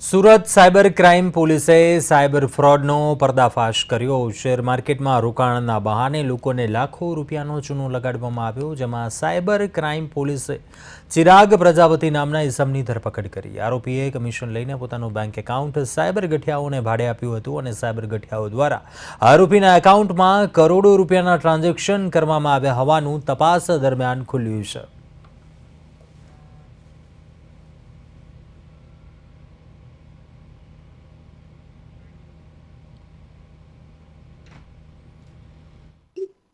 Surat cyber crime પોલીસે cyber ફ્રોડનો પર્દાફાશ કર્યો। શેર માર્કેટમાં રોકાણના બહાને લોકોને લાખો રૂપિયાનો ચૂનો લગાડવામાં આવ્યો, જેમાં સાયબર ક્રાઇમ પોલીસે ચિરાગ પ્રજાપતિ નામના ઇસમની ધરપકડ કરી। આરોપીએ કમિશન લઈને પોતાનું બેંક એકાઉન્ટ સાયબર ગઠિયાઓને ભાડે આપ્યું હતું અને સાયબર ગઠિયાઓ દ્વારા આરોપીના એકાઉન્ટમાં કરોડો રૂપિયાના ટ્રાન્ઝેક્શન કરવામાં આવ્યા હોવાનું તપાસ દરમિયાન ખુલ્યું છે।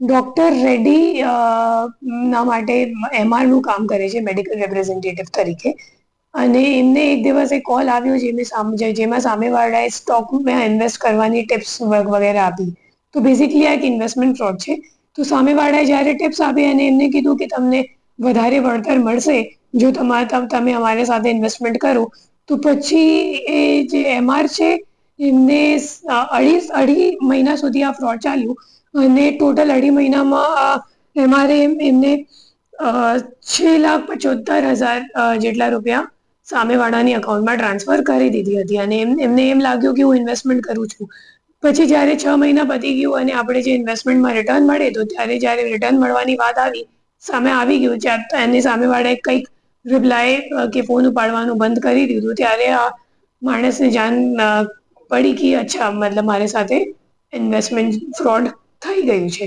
ડૉક્ટર રેડ્ડી ના માટે એમઆરનું કામ કરે છે, મેડિકલ રિપ્રેઝેન્ટેટિવ તરીકે, અને એમને એક દિવસ એક કોલ આવ્યો જેમાં સામેવાળાએ સ્ટોકમાં ઇન્વેસ્ટ કરવાની ટિપ્સ વગેરે આપી। તો બેઝિકલી આ એક ઇન્વેસ્ટમેન્ટ ફ્રોડ છે। તો સામેવાળાએ જ્યારે ટિપ્સ આપી અને એમને કીધું કે તમને વધારે વળતર મળશે જો તમે અમારી સાથે ઇન્વેસ્ટમેન્ટ કરો, તો પછી એ જે એમઆર છે એમને અઢી મહિના સુધી આ ફ્રોડ ચાલ્યું અને ટોટલ 2.5 મહિનામાં એમઆરએ એમને 6,75,000 જેટલા રૂપિયા સામેવાળાની અકાઉન્ટમાં ટ્રાન્સફર કરી દીધી હતી અને એમને એમ લાગ્યું કે હું ઇન્વેસ્ટમેન્ટ કરું છું। પછી જ્યારે 6 મહિના પતી ગયું અને આપણે જે ઇન્વેસ્ટમેન્ટમાં રિટર્ન મળે, તો જ્યારે રિટર્ન મળવાની વાત સામે આવી ગયું, એની સામેવાળાએ કંઈક રિપ્લાય કે ફોન ઉપાડવાનું બંધ કરી દીધું, ત્યારે આ માણસને જાણ પડી કે અચ્છા, મતલબ મારી સાથે ઇન્વેસ્ટમેન્ટ ફ્રોડ થઈ ગયું છે।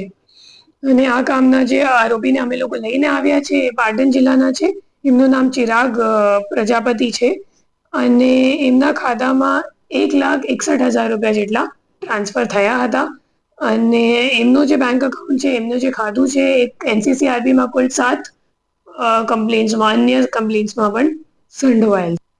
અને આ કામના જે આરોપીને અમે લોકો લઈને આવ્યા છે એ પાટણ જિલ્લાના છે। એમનું નામ ચિરાગ પ્રજાપતિ છે અને એમના ખાતામાં 1,61,000 રૂપિયા જેટલા ટ્રાન્સફર થયા હતા અને એમનું જે બેંક એકાઉન્ટ છે, એમનું જે ખાતું છે, એક NCCRBમાં કુલ 7 કમ્પ્લેન્ટ્સમાં, અન્ય કમ્પ્લેન્ટ્સમાં પણ સંડોવાયેલ।